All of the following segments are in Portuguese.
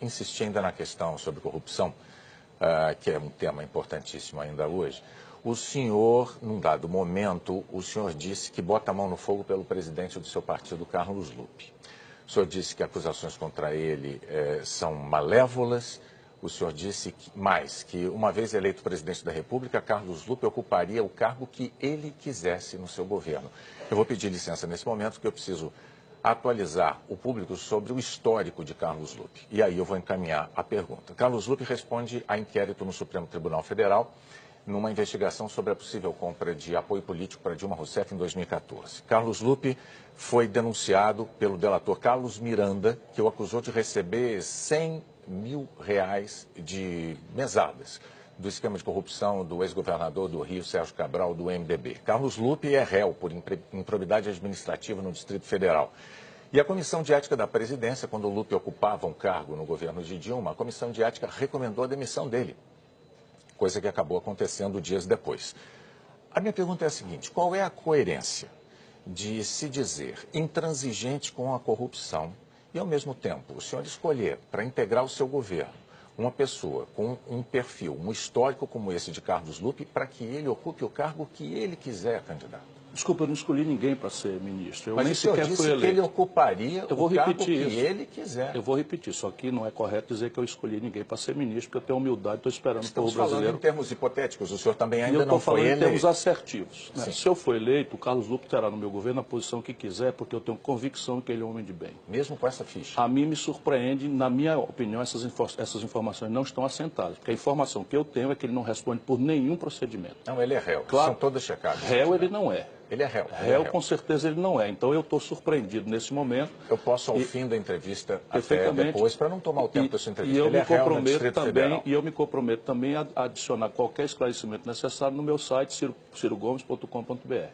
Insistir ainda na questão sobre corrupção, que é um tema importantíssimo ainda hoje. O senhor, num dado momento, o senhor disse que bota a mão no fogo pelo presidente do seu partido, Carlos Lupe. O senhor disse que acusações contra ele são malévolas. O senhor disse que uma vez eleito presidente da República, Carlos Lupe ocuparia o cargo que ele quisesse no seu governo. Eu vou pedir licença nesse momento, porque eu preciso atualizar o público sobre o histórico de Carlos Lupe. E aí eu vou encaminhar a pergunta. Carlos Lupe responde a inquérito no Supremo Tribunal Federal numa investigação sobre a possível compra de apoio político para Dilma Rousseff em 2014. Carlos Lupe foi denunciado pelo delator Carlos Miranda, que o acusou de receber R$100 mil de mesadas do esquema de corrupção do ex-governador do Rio, Sérgio Cabral, do MDB. Carlos Lupe é réu por improbidade administrativa no Distrito Federal. E a Comissão de Ética da Presidência, quando o Lupe ocupava um cargo no governo de Dilma, a Comissão de Ética recomendou a demissão dele, coisa que acabou acontecendo dias depois. A minha pergunta é a seguinte: qual é a coerência de se dizer intransigente com a corrupção e, ao mesmo tempo, o senhor escolher para integrar o seu governo uma pessoa com um perfil, um histórico como esse de Carlos Lupe, para que ele ocupe o cargo que ele quiser, candidato? Desculpa, eu não escolhi ninguém para ser ministro. Mas o senhor disse que ele ocuparia o cargo que ele quiser. Eu vou repetir, só que não é correto dizer que eu escolhi ninguém para ser ministro, porque eu tenho humildade, estou esperando o povo brasileiro. Estamos falando em termos hipotéticos, o senhor também ainda não foi eleito. Eu estou falando em termos assertivos. Né? Se eu for eleito, o Carlos Lupe terá no meu governo a posição que quiser, porque eu tenho convicção que ele é um homem de bem. Mesmo com essa ficha? A mim me surpreende, na minha opinião, essas informações não estão assentadas, porque a informação que eu tenho é que ele não responde por nenhum procedimento. Não, ele é réu, claro, são todas checadas. Réu ele não é. Ele é réu. Réu, com certeza, ele não é. Então, eu estou surpreendido nesse momento. Eu posso, ao fim da entrevista, até depois, para não tomar o tempo dessa entrevista. E eu ele me comprometo também, e eu me comprometo também a adicionar qualquer esclarecimento necessário no meu site, cirogomes.com.br.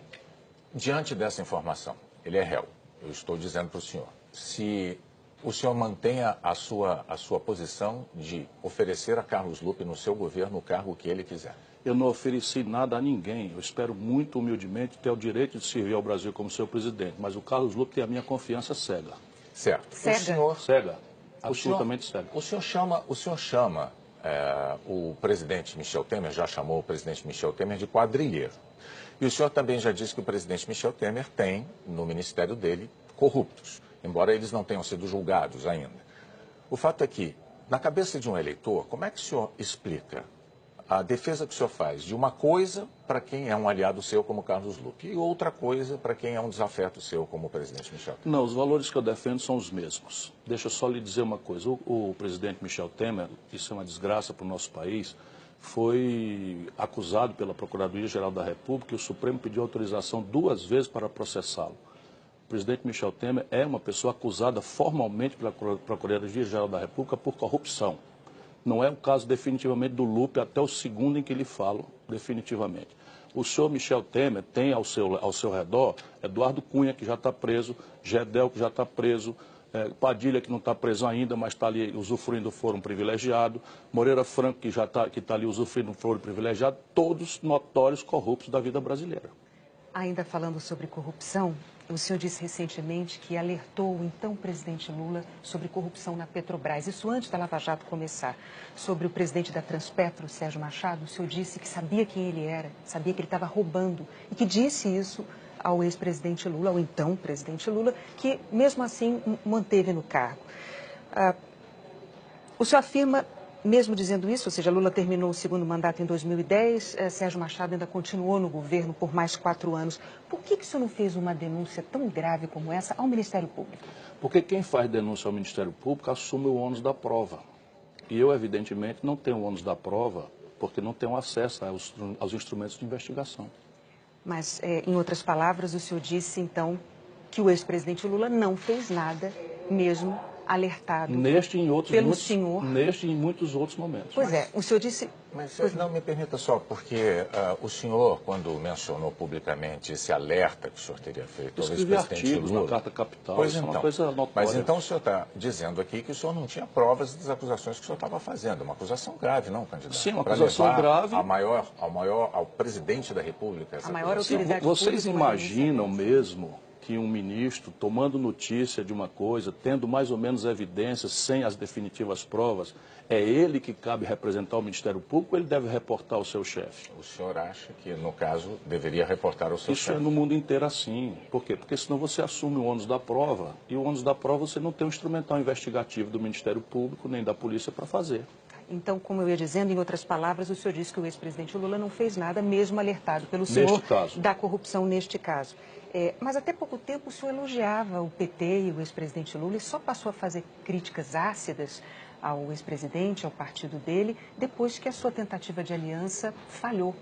Diante dessa informação, ele é réu. Eu estou dizendo para o senhor, se o senhor mantenha a sua posição de oferecer a Carlos Lupe no seu governo o cargo que ele quiser. Eu não ofereci nada a ninguém. Eu espero muito humildemente ter o direito de servir ao Brasil como seu presidente. Mas o Carlos Lupe tem a minha confiança cega. Certo. Cega? O senhor, cega. Absolutamente cega. O senhor chama o presidente Michel Temer, já chamou o presidente Michel Temer de quadrilheiro. E o senhor também já disse que o presidente Michel Temer tem, no ministério dele, corruptos, embora eles não tenham sido julgados ainda. O fato é que, na cabeça de um eleitor, como é que o senhor explica a defesa que o senhor faz de uma coisa para quem é um aliado seu, como Carlos Lupe, e outra coisa para quem é um desafeto seu, como o presidente Michel Temer? Não, os valores que eu defendo são os mesmos. Deixa eu só lhe dizer uma coisa. O presidente Michel Temer, isso é uma desgraça para o nosso país, foi acusado pela Procuradoria-Geral da República e o Supremo pediu autorização 2 vezes para processá-lo. O presidente Michel Temer é uma pessoa acusada formalmente pela Procuradoria-Geral da República por corrupção. Não é o caso definitivamente do Lupe, até o segundo em que lhe falo definitivamente. O senhor Michel Temer tem ao seu redor Eduardo Cunha, que já está preso, Gedel, que já está preso, Padilha, que não está preso ainda, mas está ali usufruindo do foro privilegiado, Moreira Franco, que está ali usufruindo do foro privilegiado, todos notórios corruptos da vida brasileira. Ainda falando sobre corrupção, o senhor disse recentemente que alertou o então presidente Lula sobre corrupção na Petrobras. Isso antes da Lava Jato começar. Sobre o presidente da Transpetro, Sérgio Machado, o senhor disse que sabia quem ele era, sabia que ele estava roubando e que disse isso ao ex-presidente Lula, ao então presidente Lula, que mesmo assim manteve no cargo. O senhor afirma, mesmo dizendo isso, ou seja, Lula terminou o segundo mandato em 2010, Sérgio Machado ainda continuou no governo por mais 4 anos. Por que o senhor não fez uma denúncia tão grave como essa ao Ministério Público? Porque quem faz denúncia ao Ministério Público assume o ônus da prova. E eu, evidentemente, não tenho o ônus da prova porque não tenho acesso aos instrumentos de investigação. Mas, em outras palavras, o senhor disse, então, que o ex-presidente Lula não fez nada, mesmo alertado pelo senhor. Neste e em muitos outros momentos. Pois é, o senhor disse... Mas não me permita só, porque o senhor, quando mencionou publicamente esse alerta que o senhor teria feito ao ex-presidente Lula... na Carta Capital, pois isso então, é uma coisa notória. Mas então o senhor está dizendo aqui que o senhor não tinha provas das acusações que o senhor estava fazendo. Uma acusação grave, não, candidato? Sim, uma acusação grave. Ao presidente da República. A maior autoridade pública. Vocês imaginam mesmo que um ministro, tomando notícia de uma coisa, tendo mais ou menos evidências, sem as definitivas provas, é ele que cabe representar o Ministério Público ou ele deve reportar ao seu chefe? O senhor acha que, no caso, deveria reportar ao seu Isso chefe? é no mundo inteiro assim. Por quê? Porque senão você assume o ônus da prova, e o ônus da prova você não tem um instrumental investigativo do Ministério Público nem da polícia para fazer. Então, como eu ia dizendo, em outras palavras, o senhor disse que o ex-presidente Lula não fez nada, mesmo alertado pelo senhor da corrupção neste caso. Mas até pouco tempo o senhor elogiava o PT e o ex-presidente Lula e só passou a fazer críticas ácidas ao ex-presidente, ao partido dele, depois que a sua tentativa de aliança falhou.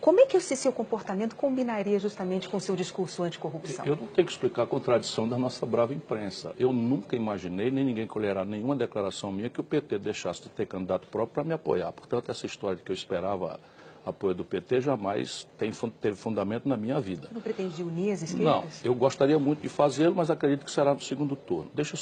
Como é que esse seu comportamento combinaria justamente com o seu discurso anticorrupção? Eu não tenho que explicar a contradição da nossa brava imprensa. Eu nunca imaginei, nem ninguém colherá nenhuma declaração minha, que o PT deixasse de ter candidato próprio para me apoiar. Portanto, essa história de que eu esperava apoio do PT jamais teve fundamento na minha vida. Não pretendia unir as esquerdas? Não, eu gostaria muito de fazê-lo, mas acredito que será no segundo turno. Deixa eu